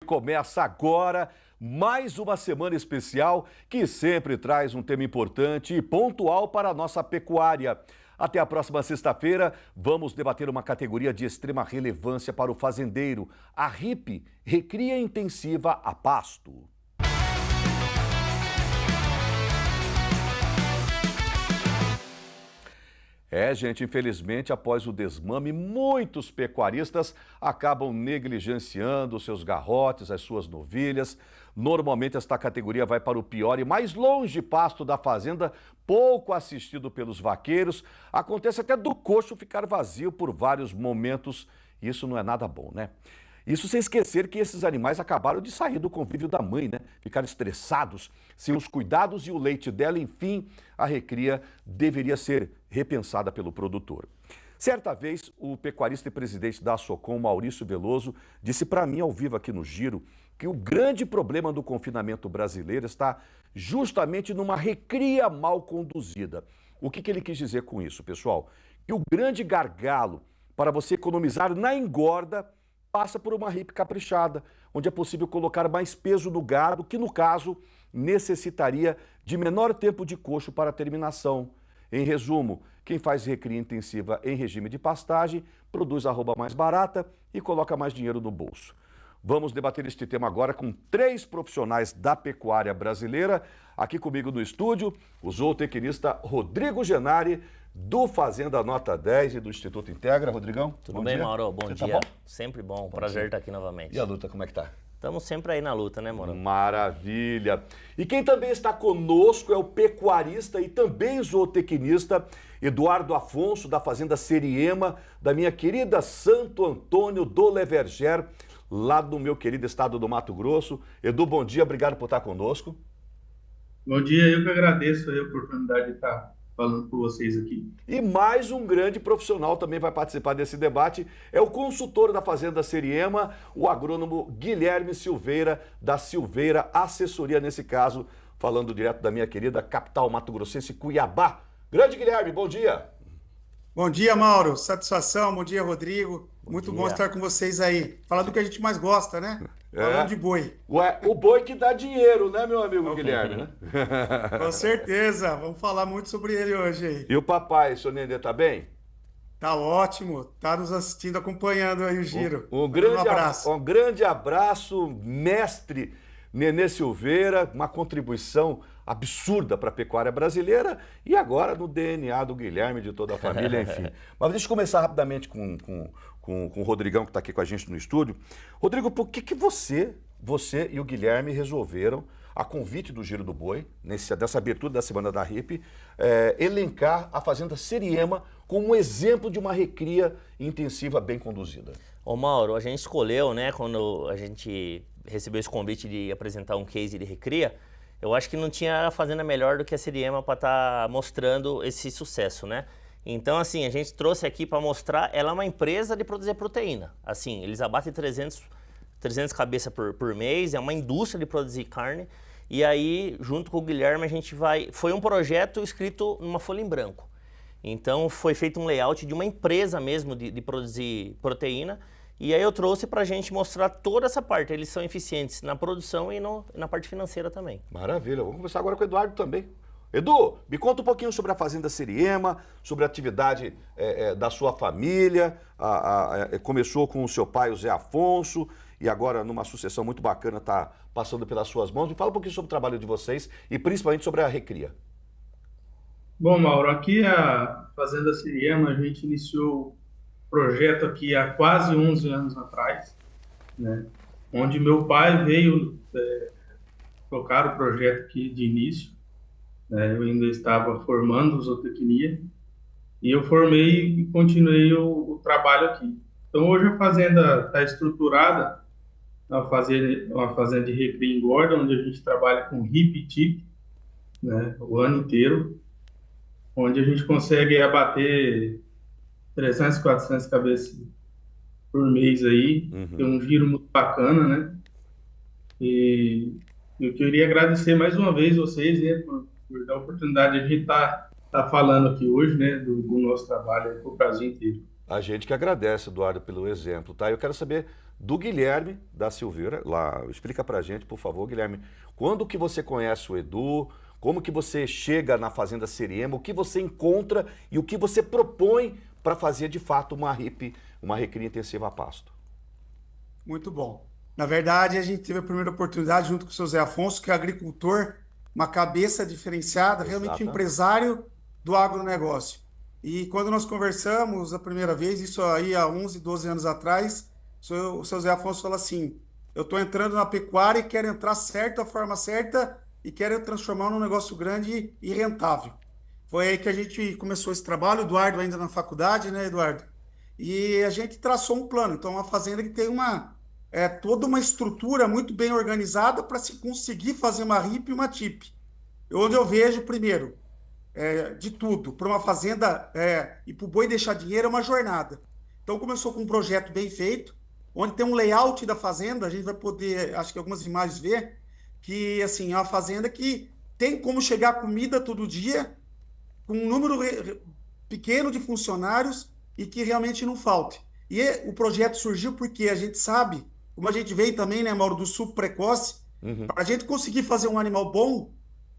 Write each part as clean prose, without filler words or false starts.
Começa agora mais uma semana especial que sempre traz um tema importante e pontual para a nossa pecuária. Até a próxima sexta-feira, vamos debater uma categoria de extrema relevância para o fazendeiro, a RIP, Recria Intensiva a Pasto. Gente, infelizmente, após o desmame, muitos pecuaristas acabam negligenciando os seus garrotes, as suas novilhas. Normalmente, esta categoria vai para o pior e mais longe pasto da fazenda, pouco assistido pelos vaqueiros. Acontece até do coxo ficar vazio por vários momentos. Isso não é nada bom, né? Isso sem esquecer que esses animais acabaram de sair do convívio da mãe, né? Ficaram estressados, sem os cuidados e o leite dela, enfim, a recria deveria ser repensada pelo produtor. Certa vez, o pecuarista e presidente da Socom, Maurício Veloso, disse para mim ao vivo aqui no Giro que o grande problema do confinamento brasileiro está justamente numa recria mal conduzida. O que ele quis dizer com isso, pessoal? Que o grande gargalo para você economizar na engorda passa por uma RIP caprichada, onde é possível colocar mais peso no gado, que no caso necessitaria de menor tempo de coxo para a terminação. Em resumo, quem faz recria intensiva em regime de pastagem produz arroba mais barata e coloca mais dinheiro no bolso. Vamos debater este tema agora com 3 profissionais da pecuária brasileira. Aqui comigo no estúdio, o zootecnista Rodrigo Genari, do Fazenda Nota 10 e do Instituto Integra. Rodrigão, tudo bem, Mauro? Bom dia. Tá bom? Sempre bom. Prazer estar aqui novamente. E a luta, como é que tá? Estamos sempre aí na luta, né, Mauro? Maravilha. E quem também está conosco é o pecuarista e também zootecnista Eduardo Afonso, da Fazenda Seriema, da minha querida Santo Antônio do Leverger, lá do meu querido estado do Mato Grosso. Edu, bom dia, obrigado por estar conosco. Bom dia, eu que agradeço a oportunidade de estar falando com vocês aqui. E mais um grande profissional também vai participar desse debate, é o consultor da Fazenda Seriema, o agrônomo Guilherme Silveira, da Silveira Assessoria, nesse caso, falando direto da minha querida capital mato-grossense, Cuiabá. Grande Guilherme, bom dia. Bom dia, Mauro. Satisfação. Bom dia, Rodrigo. Muito bom estar com vocês aí. Falando do que a gente mais gosta, né? Falando de boi. Ué, o boi que dá dinheiro, né, meu amigo Guilherme? Né? Com certeza. Vamos falar muito sobre ele hoje aí. E o papai, seu Nenê, tá bem? Tá ótimo. Tá nos assistindo, acompanhando aí o Giro. Um grande abraço, mestre Nenê Silveira, uma contribuição absurda para a pecuária brasileira e agora no DNA do Guilherme, de toda a família, enfim. Mas deixa eu começar rapidamente com o Rodrigão, que está aqui com a gente no estúdio. Rodrigo, por que você e o Guilherme resolveram, a convite do Giro do Boi, dessa abertura da Semana da RIP, elencar a Fazenda Seriema como um exemplo de uma recria intensiva bem conduzida? Ô Mauro, a gente escolheu, né, quando a gente recebeu esse convite de apresentar um case de recria, eu acho que não tinha fazenda melhor do que a Seriema para estar mostrando esse sucesso, né? Então, assim, a gente trouxe aqui para mostrar, ela é uma empresa de produzir proteína. Assim, eles abatem 300 cabeças por mês, é uma indústria de produzir carne. E aí, junto com o Guilherme, a gente vai... Foi um projeto escrito numa folha em branco. Então, foi feito um layout de uma empresa mesmo de produzir proteína. E aí eu trouxe para a gente mostrar toda essa parte. Eles são eficientes na produção e na parte financeira também. Maravilha. Vamos começar agora com o Eduardo também. Edu, me conta um pouquinho sobre a Fazenda Seriema, sobre a atividade da sua família. Começou com o seu pai, o Zé Afonso, e agora numa sucessão muito bacana está passando pelas suas mãos. Me fala um pouquinho sobre o trabalho de vocês e principalmente sobre a recria. Bom, Mauro, aqui a Fazenda Seriema, a gente iniciou projeto aqui há quase 11 anos atrás, né, onde meu pai veio tocar o projeto aqui de início, né, eu ainda estava formando zootecnia, e eu formei e continuei o trabalho aqui. Então hoje a fazenda está estruturada, uma fazenda de recria e engorda, onde a gente trabalha com RIP e TIP, né, o ano inteiro, onde a gente consegue abater 300, 400 cabeças por mês aí, tem um giro muito bacana, né? E eu queria agradecer mais uma vez vocês, né, por dar a oportunidade de a gente estar falando aqui hoje, né, do nosso trabalho para o Brasil inteiro. A gente que agradece, Eduardo, pelo exemplo, tá? Eu quero saber do Guilherme da Silveira, lá, explica pra gente, por favor, Guilherme, quando que você conhece o Edu, como que você chega na Fazenda Siriema, o que você encontra e o que você propõe para fazer de fato uma RIP, uma recria intensiva a pasto? Muito bom. Na verdade, a gente teve a primeira oportunidade junto com o seu Zé Afonso, que é agricultor, uma cabeça diferenciada, realmente um empresário do agronegócio. E quando nós conversamos a primeira vez, isso aí há 11, 12 anos atrás, o seu Zé Afonso falou assim, eu estou entrando na pecuária e quero entrar certo, da forma certa, e quero transformar num negócio grande e rentável. Foi aí que a gente começou esse trabalho, o Eduardo ainda na faculdade, né, Eduardo? E a gente traçou um plano. Então, é uma fazenda que tem toda uma estrutura muito bem organizada para se conseguir fazer uma RIP e uma TIP. Onde eu vejo, primeiro, de tudo. Para uma fazenda e para o boi deixar dinheiro é uma jornada. Então, começou com um projeto bem feito, onde tem um layout da fazenda, a gente vai poder, acho que algumas imagens ver, que assim, é uma fazenda que tem como chegar comida todo dia, com um número pequeno de funcionários e que realmente não falte. E o projeto surgiu porque a gente sabe, como a gente veio também, né, Mauro, do sul precoce, para a gente conseguir fazer um animal bom,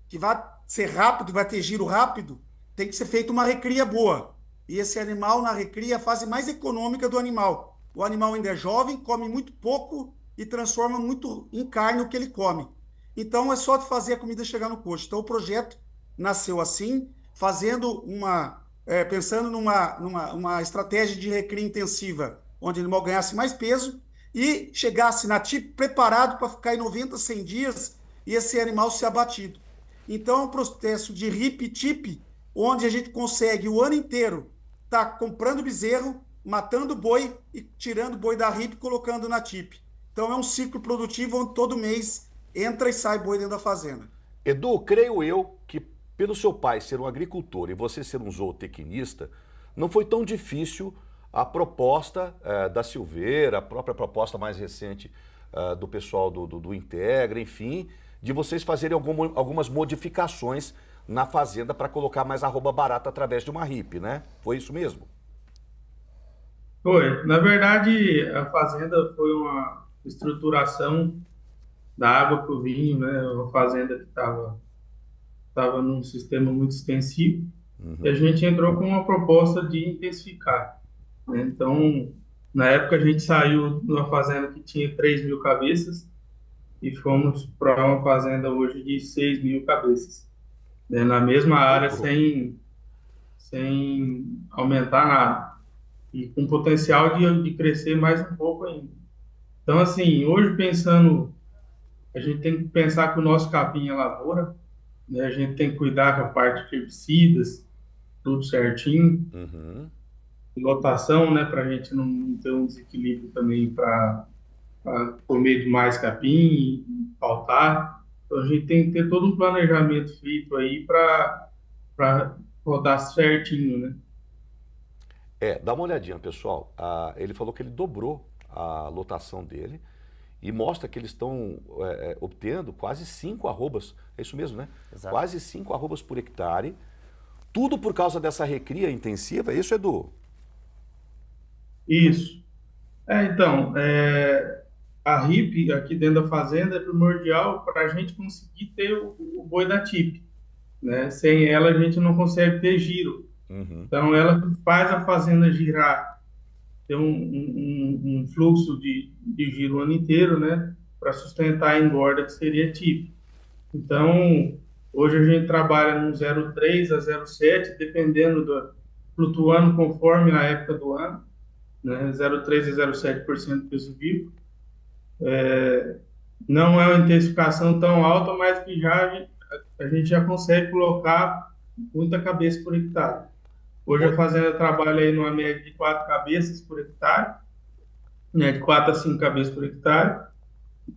que vai ser rápido, vai ter giro rápido, tem que ser feita uma recria boa. E esse animal na recria é a fase mais econômica do animal. O animal ainda é jovem, come muito pouco e transforma muito em carne o que ele come. Então é só de fazer a comida chegar no coxo. Então o projeto nasceu assim, pensando numa estratégia de recria intensiva, onde o animal ganhasse mais peso e chegasse na TIP preparado para ficar em 90, 100 dias e esse animal ser abatido. Então é um processo de RIP e TIP, onde a gente consegue o ano inteiro estar comprando bezerro, matando boi e tirando boi da RIP e colocando na TIP. Então é um ciclo produtivo onde todo mês entra e sai boi dentro da fazenda. Edu, creio eu que pelo seu pai ser um agricultor e você ser um zootecnista, não foi tão difícil a proposta da Silveira, a própria proposta mais recente do pessoal do Integra, enfim, de vocês fazerem algumas modificações na fazenda para colocar mais arroba barata através de uma RIP, né? Foi isso mesmo? Foi. Na verdade, a fazenda foi uma estruturação da água para o vinho, né? Uma fazenda que estava num sistema muito extensivo, e a gente entrou com uma proposta de intensificar, né? Então, na época, a gente saiu de uma fazenda que tinha 3.000 cabeças e fomos para uma fazenda hoje de 6.000 cabeças, né? Na mesma área, sem aumentar nada, e com potencial de crescer mais um pouco ainda. Então, assim, hoje a gente tem que pensar que o nosso capim é lavoura, né? A gente tem que cuidar com a parte de herbicidas, tudo certinho, lotação, né, para a gente não ter um desequilíbrio também para comer demais capim e faltar. Então a gente tem que ter todo um planejamento feito aí para rodar certinho, né? Dá uma olhadinha, pessoal. Ele falou que ele dobrou a lotação dele e mostra que eles estão obtendo quase 5 arrobas. É isso mesmo, né? Exato. Quase 5 arrobas por hectare. Tudo por causa dessa recria intensiva, é isso, Edu? Isso. Então, a RIP aqui dentro da fazenda é primordial para a gente conseguir ter o boi da TIP, né? Sem ela a gente não consegue ter giro. Então, ela faz a fazenda girar, ter um fluxo de giro o ano inteiro, né? Para sustentar a engorda, que seria TIP. Então, hoje a gente trabalha no 0,3 a 0,7, flutuando conforme a época do ano, né? 0,3 a 0,7% do peso vivo. Não é uma intensificação tão alta, mas que a gente já consegue colocar muita cabeça por hectare. Hoje a fazenda trabalha aí numa média de 4 cabeças por hectare, né? De 4 a 5 cabeças por hectare,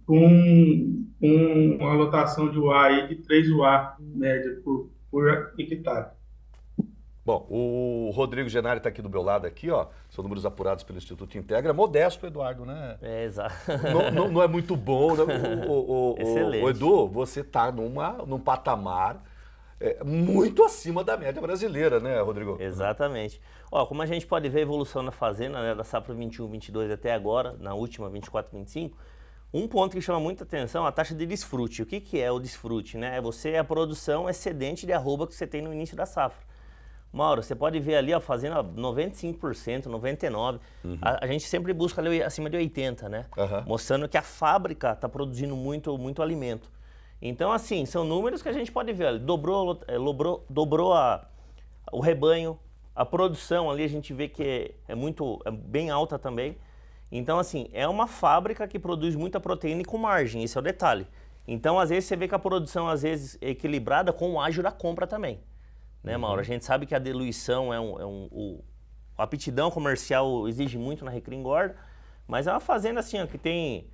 com uma lotação de UA aí de 3 UA média por hectare. Bom, o Rodrigo Genari está aqui do meu lado, aqui, ó. São números apurados pelo Instituto Integra. Modesto, Eduardo, né? Exato. Não é muito bom, né? Excelente. O Edu, você está num patamar muito acima da média brasileira, né, Rodrigo? Exatamente. Ó, como a gente pode ver a evolução na fazenda, né, da safra 21-22 até agora, na última 24-25, um ponto que chama muita atenção é a taxa de desfrute. O que é o desfrute? Né? É a produção excedente de arroba que você tem no início da safra. Mauro, você pode ver ali a fazenda 95%, 99%. A gente sempre busca ali acima de 80%, né? Mostrando que a fábrica está produzindo muito alimento. Então, assim, são números que a gente pode ver. Olha, dobrou o rebanho, a produção ali a gente vê que é bem alta também. Então, assim, é uma fábrica que produz muita proteína e com margem, esse é o detalhe. Então, às vezes, você vê que a produção, às vezes, é equilibrada com o ágio da compra também. Né, Mauro? A gente sabe que a diluição a aptidão comercial exige muito na Recria Engorda, mas é uma fazenda assim, ó, que tem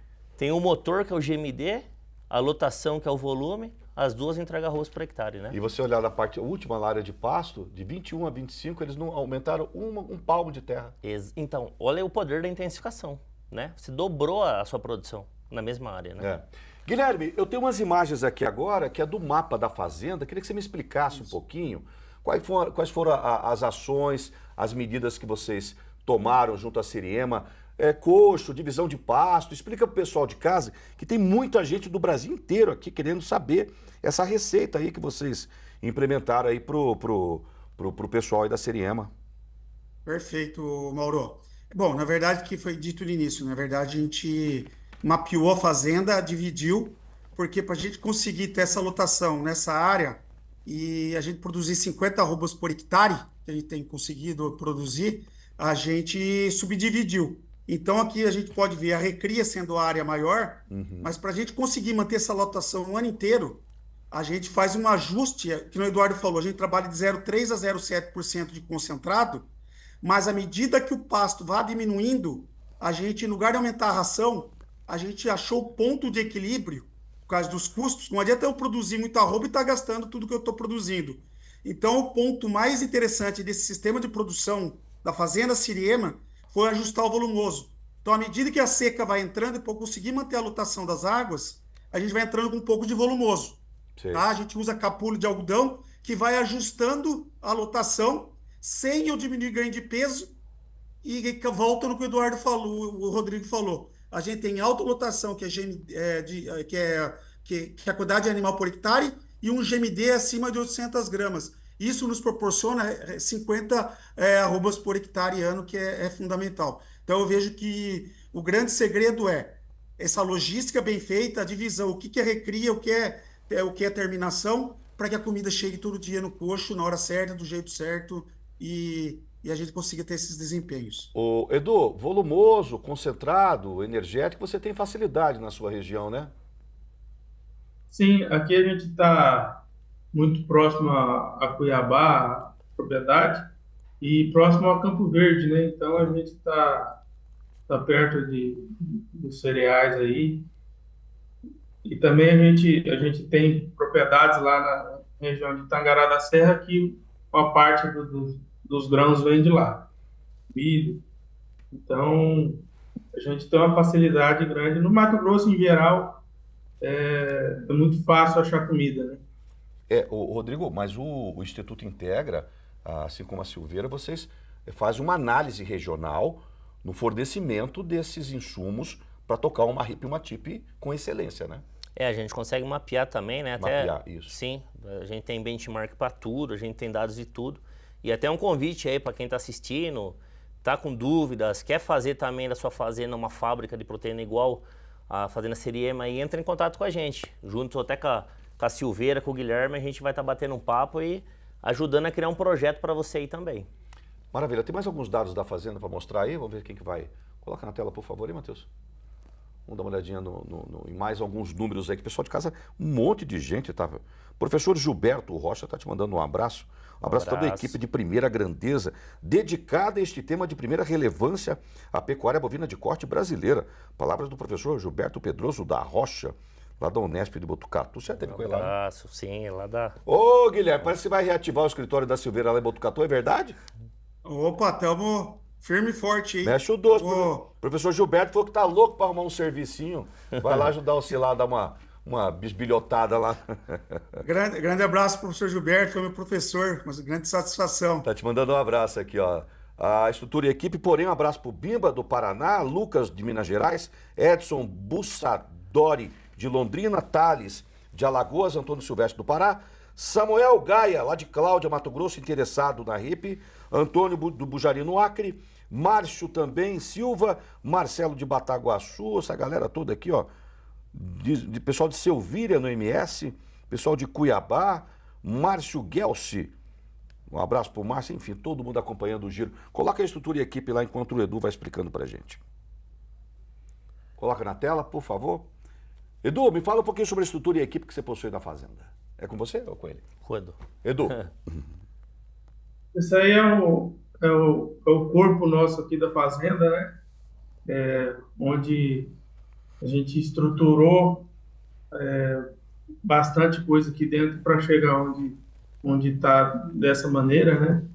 o motor, que é o GMD, a lotação, que é o volume, as duas entregam arroz por hectare, né? E você olhar na parte última, na área de pasto, de 21 a 25, eles não aumentaram um palmo de terra. Então, olha o poder da intensificação, né? Você dobrou a sua produção na mesma área, né? Guilherme, eu tenho umas imagens aqui agora, que é do mapa da fazenda. Queria que você me explicasse um pouquinho quais foram as ações, as medidas que vocês tomaram junto à Siriema, coxo, divisão de pasto. Explica para o pessoal de casa, que tem muita gente do Brasil inteiro aqui querendo saber essa receita aí que vocês implementaram aí pro pessoal aí da Siriema. Perfeito, Mauro. Bom, na verdade, que foi dito no início, na verdade a gente mapeou a fazenda, dividiu, porque para a gente conseguir ter essa lotação nessa área e a gente produzir 50 arrobas por hectare, que a gente tem conseguido produzir, a gente subdividiu. Então aqui a gente pode ver a recria sendo a área maior, mas para a gente conseguir manter essa lotação o ano inteiro, a gente faz um ajuste, que o Eduardo falou, a gente trabalha de 0,3% a 0,7% de concentrado, mas à medida que o pasto vai diminuindo, a gente, no lugar de aumentar a ração, a gente achou o ponto de equilíbrio por causa dos custos. Não adianta eu produzir muito arroba e estar gastando tudo que eu estou produzindo. Então, o ponto mais interessante desse sistema de produção da Fazenda Siriema foi ajustar o volumoso. Então, à medida que a seca vai entrando, e para conseguir manter a lotação das águas, a gente vai entrando com um pouco de volumoso. Tá? A gente usa capulho de algodão que vai ajustando a lotação sem eu diminuir ganho de peso. E volta no que o Eduardo falou, o Rodrigo falou. A gente tem alta lotação, que é a quantidade de animal por hectare, e um GMD acima de 800 gramas. Isso nos proporciona 50 arrobas por hectare ano, que é fundamental. Então, eu vejo que o grande segredo é essa logística bem feita, a divisão, o que é recria, o que é terminação, para que a comida chegue todo dia no coxo, na hora certa, do jeito certo, e a gente consiga ter esses desempenhos. Edu, volumoso, concentrado, energético, você tem facilidade na sua região, né? Sim, aqui a gente está muito próximo a Cuiabá, a propriedade, e próximo a Campo Verde, né? Então a gente está perto dos cereais aí. E também a gente tem propriedades lá na região de Tangará da Serra que uma parte dos grãos vem de lá, milho. Então, a gente tem uma facilidade grande. No Mato Grosso, em geral, é muito fácil achar comida, né? Rodrigo, mas o Instituto Integra, assim como a Silveira, vocês fazem uma análise regional no fornecimento desses insumos para tocar uma RIP e uma TIP com excelência, né? A gente consegue mapear também, né? Mapear, isso. Sim, a gente tem benchmark para tudo, a gente tem dados de tudo. E até um convite aí para quem está assistindo, tá com dúvidas, quer fazer também da sua fazenda uma fábrica de proteína igual a Fazenda Siriema, e entra em contato com a gente. Junto até com a Silveira, com o Guilherme, a gente vai estar batendo um papo e ajudando a criar um projeto para você aí também. Maravilha. Tem mais alguns dados da fazenda para mostrar aí? Vamos ver quem que vai. Coloca na tela, por favor, aí, Matheus. Vamos dar uma olhadinha em mais alguns números aí, que o pessoal de casa, um monte de gente, tá? Professor Gilberto Rocha está te mandando um abraço. Um abraço a toda a equipe de primeira grandeza, dedicada a este tema de primeira relevância, a pecuária bovina de corte brasileira. Palavras do professor Gilberto Pedroso da Rocha, lá da Unesp de Botucatu. Você já teve com ele lá? Um abraço, sim, lá da... Ô, Guilherme, parece que vai reativar o escritório da Silveira lá em Botucatu, é verdade? Opa, estamos firme e forte aí. Mexe o doce. Professor Gilberto falou que tá louco para arrumar um servicinho. Vai lá ajudar o Cilar a dar uma uma bisbilhotada lá. Grande abraço, professor Gilberto, foi meu professor, uma grande satisfação. Tá te mandando um abraço aqui, ó. A estrutura e equipe, porém, um abraço pro Bimba, do Paraná, Lucas, de Minas Gerais, Edson Bussadori, de Londrina, Thales, de Alagoas, Antônio Silvestre, do Pará, Samuel Gaia, lá de Cláudia, Mato Grosso, interessado na RIP, Antônio do Bujari, no Acre, Márcio também, Silva, Marcelo de Bataguaçu, essa galera toda aqui, ó, de pessoal de Selvíria, no MS, pessoal de Cuiabá, Márcio Guelci, um abraço pro Márcio, enfim, todo mundo acompanhando o giro. Coloca a estrutura e a equipe lá enquanto o Edu vai explicando pra gente. Coloca na tela, por favor. Edu, me fala um pouquinho sobre a estrutura e a equipe que você possui na Fazenda. É com você ou com ele? Com o Edu. Edu. Isso aí é o corpo nosso aqui da Fazenda, né? Onde a gente estruturou bastante coisa aqui dentro para chegar onde está dessa maneira, né?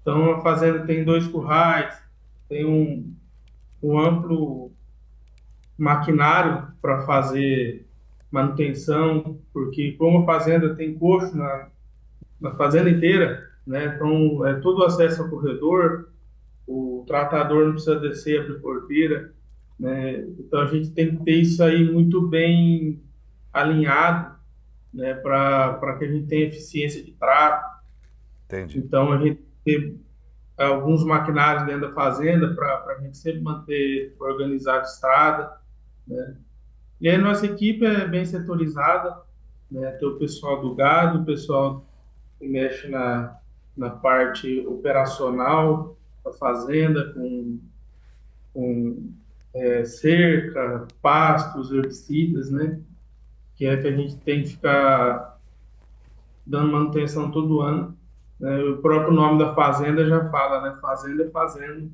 Então, a Fazenda tem 2 currais, tem um amplo maquinário para fazer manutenção, porque como a Fazenda tem coxo na Fazenda inteira, né? Então, é todo acesso ao corredor, o tratador não precisa descer, abrir porteira, né? Então, a gente tem que ter isso aí muito bem alinhado, né? Para que a gente tenha eficiência de trato. Entendi. Então, a gente tem alguns maquinários dentro da Fazenda para a gente sempre manter organizado a estrada, né? E aí, nossa equipe é bem setorizada, né? Tem o pessoal do gado, o pessoal que mexe na parte operacional da fazenda, com cerca, pastos, herbicidas, né? Que é que a gente tem que ficar dando manutenção todo ano, né? O próprio nome da fazenda já fala, né? Fazenda é fazenda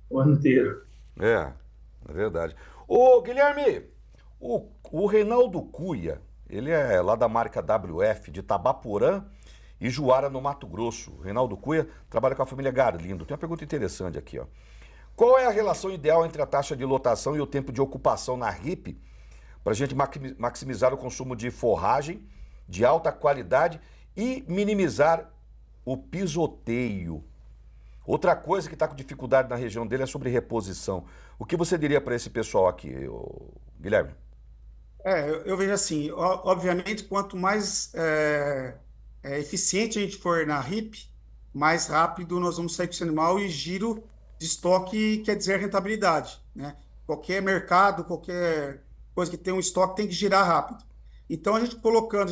o ano inteiro. É verdade. Ô, Guilherme, o Reinaldo Cuia, ele é lá da marca WF, de Tabaporã e Juara, no Mato Grosso. O Reinaldo Cuia trabalha com a família Garlindo. Tem uma pergunta interessante aqui, ó. Qual é a relação ideal entre a taxa de lotação e o tempo de ocupação na RIP para a gente maximizar o consumo de forragem de alta qualidade e minimizar o pisoteio? Outra coisa que está com dificuldade na região dele é sobre reposição. O que você diria para esse pessoal aqui, Guilherme? Eu vejo assim, obviamente, quanto mais eficiente a gente for na RIP, mais rápido nós vamos sair com esse animal, e giro de estoque quer dizer rentabilidade, né? Qualquer mercado, qualquer coisa que tem um estoque tem que girar rápido. Então, a gente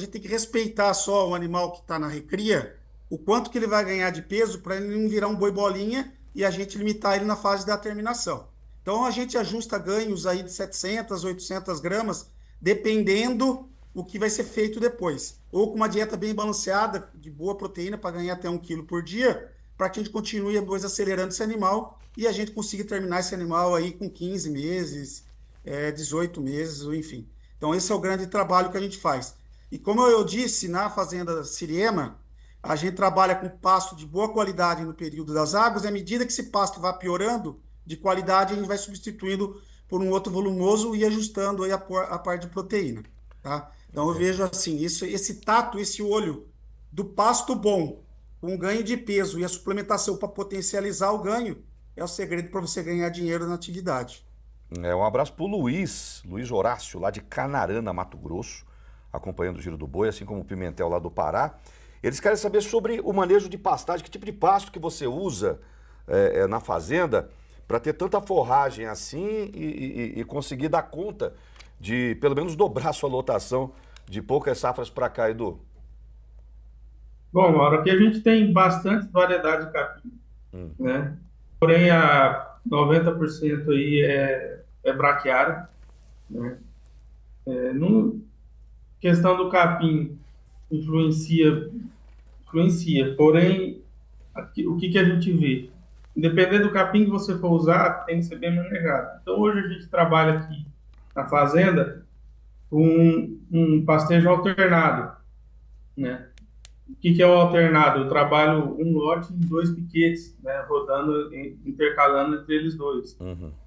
tem que respeitar só o animal que está na recria, o quanto que ele vai ganhar de peso para ele não virar um boi bolinha e a gente limitar ele na fase da terminação. Então, a gente ajusta ganhos aí de 700, 800 gramas, dependendo o que vai ser feito depois. Ou com uma dieta bem balanceada, de boa proteína, para ganhar até 1 quilo por dia, para que a gente continue depois acelerando esse animal e a gente consiga terminar esse animal aí com 15 meses, 18 meses, enfim. Então, esse é o grande trabalho que a gente faz. E como eu disse, na Fazenda Siriema, a gente trabalha com pasto de boa qualidade no período das águas, e à medida que esse pasto vai piorando de qualidade, a gente vai substituindo por um outro volumoso e ajustando aí a parte de proteína, tá? Então, eu vejo assim, esse tato, esse olho do pasto bom, com ganho de peso e a suplementação para potencializar o ganho, é o segredo para você ganhar dinheiro na atividade. Um abraço para o Luiz Horácio, lá de Canarana, Mato Grosso, acompanhando o Giro do Boi, assim como o Pimentel lá do Pará. Eles querem saber sobre o manejo de pastagem, que tipo de pasto que você usa na fazenda para ter tanta forragem assim e conseguir dar conta de pelo menos dobrar sua lotação de poucas safras para cá, Edu. Bom, Mauro, aqui a gente tem bastante variedade de capim, né? Porém, a 90% aí é braquiária, né? Questão do capim influencia, porém, o que a gente vê? Independente do capim que você for usar, tem que ser bem manejado. Então, hoje a gente trabalha aqui na fazenda com um pastejo alternado, né? O que é o alternado? Eu trabalho um lote em 2 piquetes, né, rodando, intercalando entre eles 2.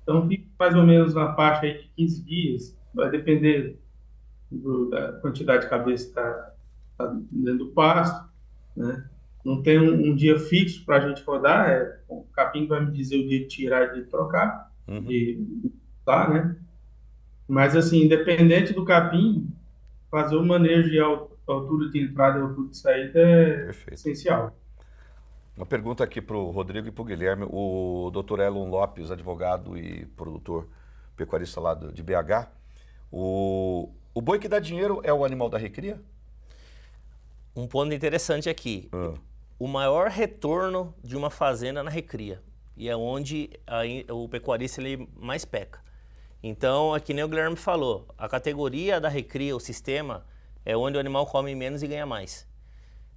Então, fica mais ou menos na faixa aí de 15 dias, vai depender da quantidade de cabeça que está dentro do pasto, né? Não tem um dia fixo para a gente rodar, o capim vai me dizer o dia de tirar e de trocar, de tá, né? Mas, assim, independente do capim, fazer o manejo de altura de entrada e altura de saída é Perfeito. essencial. Uma pergunta aqui para o Rodrigo e para o Guilherme. O Dr. Elon Lopes, advogado e produtor pecuarista lá de BH, o boi que dá dinheiro é o animal da recria? Um ponto interessante aqui. O maior retorno de uma fazenda na recria. E é onde o pecuarista ele mais peca. Então, aqui nem o Guilherme falou, a categoria da recria, o sistema, é onde o animal come menos e ganha mais.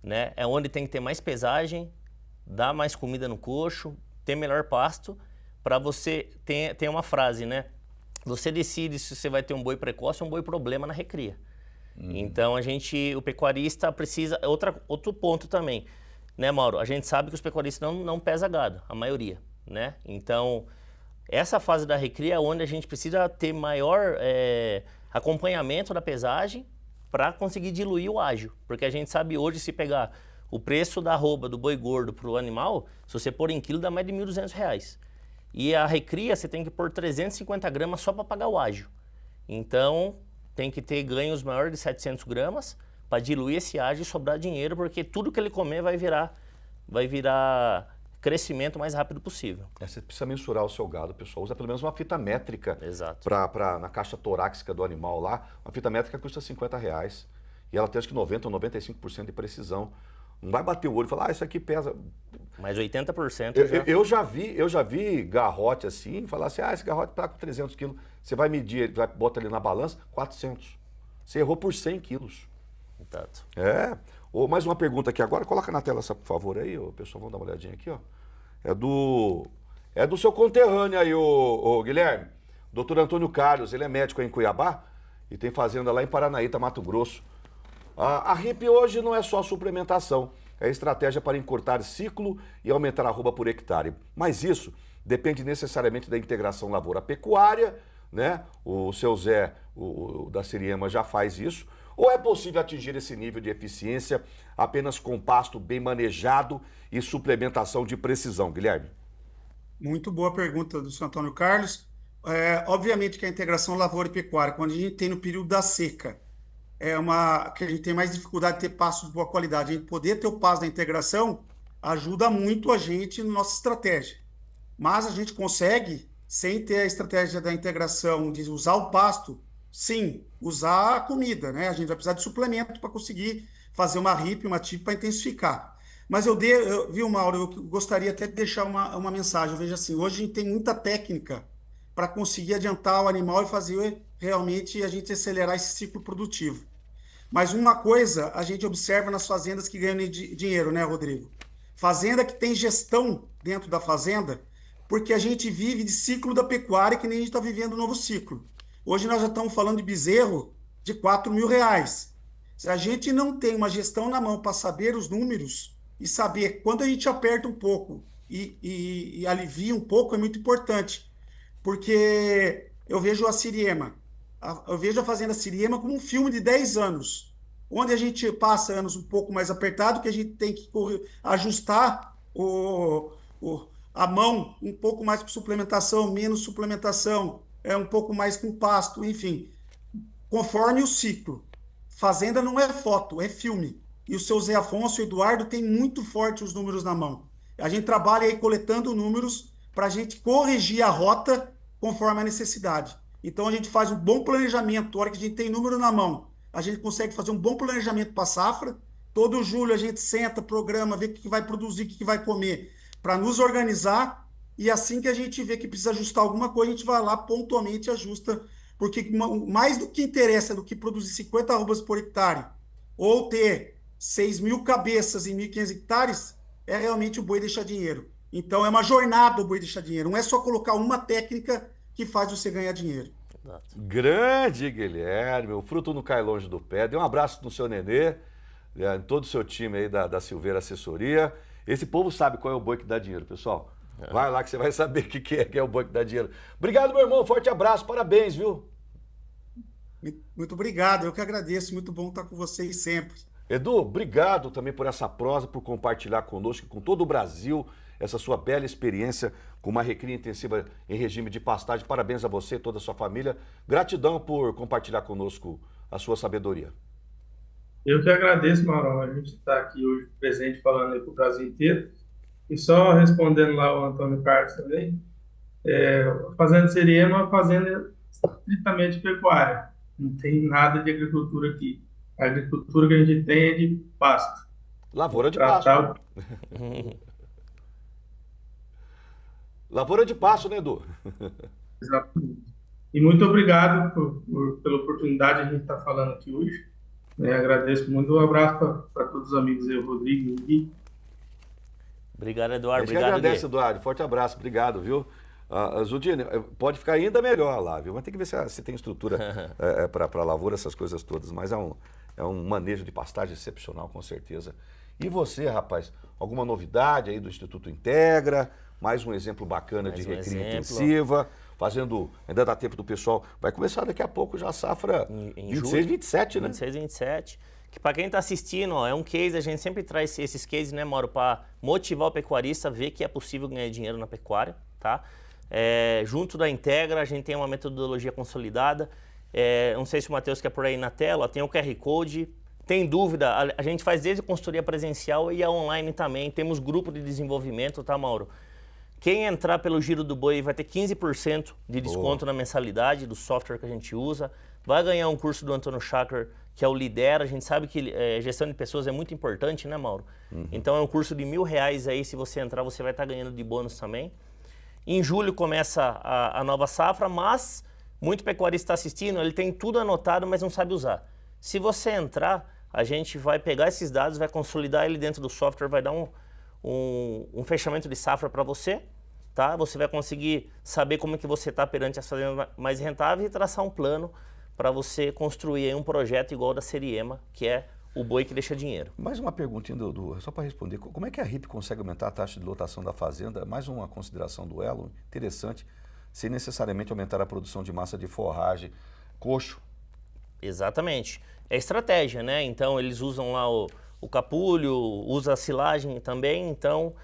Né? É onde tem que ter mais pesagem, dar mais comida no coxo, ter melhor pasto, para você ter uma frase, né? Você decide se você vai ter um boi precoce ou um boi problema na recria. Então, o pecuarista precisa... Outro ponto também, né, Mauro? A gente sabe que os pecuaristas não pesam gado, a maioria, né? Então, essa fase da recria é onde a gente precisa ter maior acompanhamento da pesagem para conseguir diluir o ágio. Porque a gente sabe hoje, se pegar o preço da arroba do boi gordo para o animal, se você pôr em quilo, dá mais de R$ 1.200. E a recria, você tem que pôr 350 gramas só para pagar o ágio. Então, tem que ter ganhos maiores de 700 gramas para diluir esse ágio e sobrar dinheiro, porque tudo que ele comer vai virar crescimento o mais rápido possível. Você precisa mensurar o seu gado, o pessoal usa pelo menos uma fita métrica. Exato. Na caixa torácica do animal lá, uma fita métrica custa R$50. E ela tem acho que 90% ou 95% de precisão. Não vai bater o olho e falar, isso aqui pesa... Mas 80% eu já vi garrote assim, falar assim, esse garrote está com 300 quilos. Você vai medir, bota ali na balança, 400. Você errou por 100 quilos. Exato. Mais uma pergunta aqui agora, coloca na tela, por favor, aí, pessoal, vamos dar uma olhadinha aqui, ó. É do seu conterrâneo aí, o Guilherme. Dr. Antônio Carlos, ele é médico aí em Cuiabá e tem fazenda lá em Paranaíta, Mato Grosso. A RIP hoje não é só suplementação, é estratégia para encurtar ciclo e aumentar a arroba por hectare. Mas isso depende necessariamente da integração lavoura-pecuária, né? O seu Zé, da Siriema, já faz isso. Ou é possível atingir esse nível de eficiência apenas com pasto bem manejado e suplementação de precisão, Guilherme? Muito boa pergunta do Sr. Antônio Carlos. Obviamente que a integração lavoura e pecuária, quando a gente tem no período da seca, que a gente tem mais dificuldade de ter pastos de boa qualidade. A gente poder ter o pasto da integração ajuda muito a gente na nossa estratégia. Mas a gente consegue, sem ter a estratégia da integração, de usar o pasto, sim, usar a comida, né? A gente vai precisar de suplemento para conseguir fazer uma RIP, uma TIP para intensificar. Mas viu, Mauro, eu gostaria até de deixar uma mensagem. Eu vejo assim, hoje a gente tem muita técnica para conseguir adiantar o animal e fazer realmente a gente acelerar esse ciclo produtivo. Mas uma coisa a gente observa nas fazendas que ganham dinheiro, né, Rodrigo? Fazenda que tem gestão dentro da fazenda, porque a gente vive de ciclo da pecuária que nem a gente está vivendo um novo ciclo. Hoje nós já estamos falando de bezerro de R$4.000. Se a gente não tem uma gestão na mão para saber os números e saber quando a gente aperta um pouco e alivia um pouco, é muito importante. Porque eu vejo a Siriema, eu vejo a Fazenda Siriema como um filme de 10 anos, onde a gente passa anos um pouco mais apertado, que a gente tem que ajustar a mão um pouco mais com suplementação, menos suplementação, um pouco mais com pasto, enfim, conforme o ciclo. Fazenda não é foto, é filme. E o seu Zé Afonso e o Eduardo têm muito forte os números na mão. A gente trabalha aí coletando números para a gente corrigir a rota conforme a necessidade. Então, a gente faz um bom planejamento. A hora que a gente tem número na mão, a gente consegue fazer um bom planejamento para a safra. Todo julho a gente senta, programa, vê o que vai produzir, o que vai comer, para nos organizar. E assim que a gente vê que precisa ajustar alguma coisa, a gente vai lá pontualmente e ajusta. Porque mais do que interessa do que produzir 50 arrobas por hectare ou ter 6.000 cabeças em 1.500 hectares, é realmente o boi deixar dinheiro. Então, é uma jornada o boi deixar dinheiro. Não é só colocar uma técnica que faz você ganhar dinheiro. Grande Guilherme, o fruto não cai longe do pé. Dê um abraço no seu Nenê, em todo o seu time aí da Silveira Assessoria. Esse povo sabe qual é o boi que dá dinheiro, pessoal. Vai lá que você vai saber o que é o boi que dá dinheiro. Obrigado, meu irmão. Forte abraço. Parabéns, viu? Muito obrigado, eu que agradeço, muito bom estar com vocês sempre. Edu, obrigado também por essa prosa, por compartilhar conosco, com todo o Brasil, essa sua bela experiência com uma recria intensiva em regime de pastagem. Parabéns a você e toda a sua família. Gratidão por compartilhar conosco a sua sabedoria. Eu que agradeço, Mauro. A gente está aqui hoje presente falando aí para o Brasil inteiro. E só respondendo lá o Antônio Carlos também, a Fazenda Seriema é uma fazenda estritamente pecuária. Não tem nada de agricultura aqui. A agricultura que a gente tem é de pasto. Lavoura de pasto. Lavoura de pasto, né, Edu? Exatamente. E muito obrigado pela oportunidade de a gente estar falando aqui hoje. Agradeço muito. Um abraço para todos os amigos aí, o Rodrigo e o Gui. Obrigado, Eduardo. A gente agradece, Eduardo. Forte abraço. Obrigado, viu? Zudine, pode ficar ainda melhor lá, viu? Mas tem que ver se tem estrutura para lavoura, essas coisas todas. Mas é um manejo de pastagem excepcional, com certeza. E você, rapaz, alguma novidade aí do Instituto Integra? Mais um exemplo bacana de recria intensiva. Fazendo, ainda dá tempo do pessoal. Vai começar daqui a pouco já a safra em 26, 27, né? 26, 27. Que para quem está assistindo, ó, é um case, a gente sempre traz esses cases, né, Mauro, para motivar o pecuarista a ver que é possível ganhar dinheiro na pecuária, tá? Junto da Integra, a gente tem uma metodologia consolidada. Não sei se o Matheus quer por aí na tela, ó, tem o QR Code. Tem dúvida, a gente faz desde consultoria presencial e a online também. Temos grupo de desenvolvimento, tá, Mauro? Quem entrar pelo Giro do Boi vai ter 15% de desconto na mensalidade do software que a gente usa. Vai ganhar um curso do Antônio Schacker, que é o Lidera. A gente sabe que gestão de pessoas é muito importante, né, Mauro? Então é um curso de R$1.000 aí, se você entrar, você vai estar ganhando de bônus também. Em julho começa a nova safra, mas muito pecuarista está assistindo, ele tem tudo anotado, mas não sabe usar. Se você entrar, a gente vai pegar esses dados, vai consolidar ele dentro do software, vai dar um fechamento de safra para você, tá? Você vai conseguir saber como é que você está perante as fazendas mais rentáveis e traçar um plano para você construir aí um projeto igual da Seriema, que é o boi que deixa dinheiro. Mais uma perguntinha, só para responder. Como é que a RIP consegue aumentar a taxa de lotação da fazenda? Mais uma consideração do Elo, interessante, sem necessariamente aumentar a produção de massa de forragem, coxo. Exatamente. É estratégia, né? Então eles usam lá o capulho, usa a silagem também, então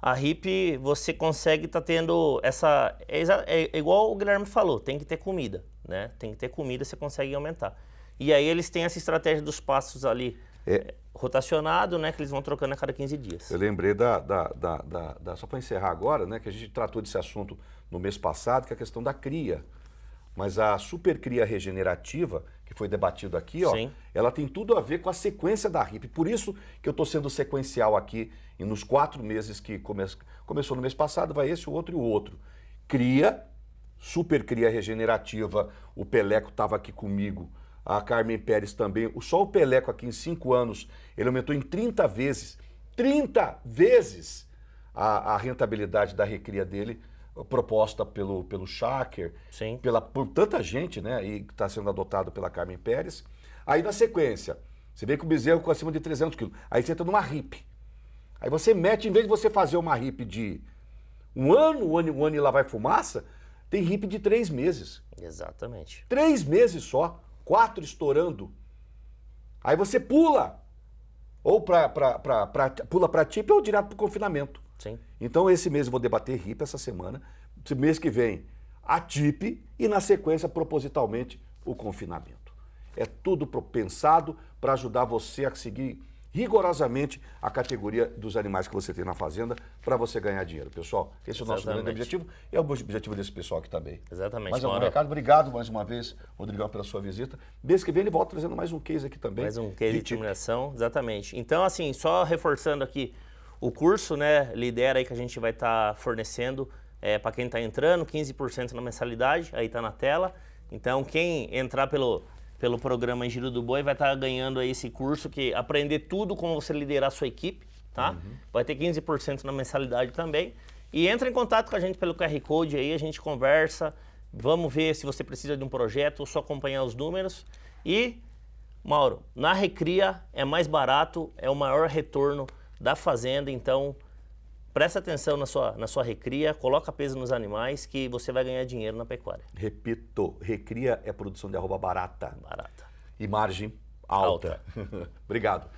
a RIP você consegue estar tendo essa... É igual o Guilherme falou, tem que ter comida, né? Tem que ter comida, você consegue aumentar. E aí eles têm essa estratégia dos pastos ali rotacionado, né? Que eles vão trocando a cada 15 dias. Eu lembrei só para encerrar agora, né? Que a gente tratou desse assunto no mês passado, que é a questão da cria. Mas a supercria regenerativa, que foi debatido aqui, ó, ela tem tudo a ver com a sequência da RIP. Por isso que eu estou sendo sequencial aqui, e nos 4 meses que começou no mês passado, vai esse, o outro e o outro. Cria, supercria regenerativa, o Peleco estava aqui comigo, a Carmen Pérez também. Só o Peleco aqui em 5 anos, ele aumentou em 30 vezes a rentabilidade da recria dele, proposta pelo Schacker, por tanta gente, né, e que está sendo adotado pela Carmen Pérez. Aí na sequência, você vê que o bezerro com acima de 300 quilos, aí você entra numa RIP. Aí você mete, em vez de você fazer uma RIP de um ano e lá vai fumaça, tem RIP de 3 meses. Exatamente. 3 meses só, 4 estourando. Aí você pula, ou pula para TIP ou direto para o confinamento. Sim. Então esse mês eu vou debater RIP essa semana, esse mês que vem a TIP e na sequência propositalmente o confinamento. É tudo pensado para ajudar você a seguir rigorosamente a categoria dos animais que você tem na fazenda para você ganhar dinheiro. Pessoal, esse é o nosso grande objetivo e é o objetivo desse pessoal aqui também. Exatamente. Mais algum recado? Obrigado mais uma vez, Rodrigão, pela sua visita. Mês que vem ele volta trazendo mais um case aqui também. Mais um case de terminação, exatamente. Então, assim, só reforçando aqui, o curso, né, Lidera aí que a gente vai estar fornecendo para quem está entrando, 15% na mensalidade, aí está na tela. Então, quem entrar pelo programa em Giro do Boi vai estar ganhando aí esse curso, que aprender tudo como você liderar a sua equipe, tá? Vai ter 15% na mensalidade também. E entra em contato com a gente pelo QR Code aí, a gente conversa, vamos ver se você precisa de um projeto ou só acompanhar os números. E, Mauro, na recria é mais barato, é o maior retorno da fazenda, então presta atenção na sua recria, coloca peso nos animais que você vai ganhar dinheiro na pecuária. Repito, recria é produção de arroba barata. Barata. E margem alta. Obrigado.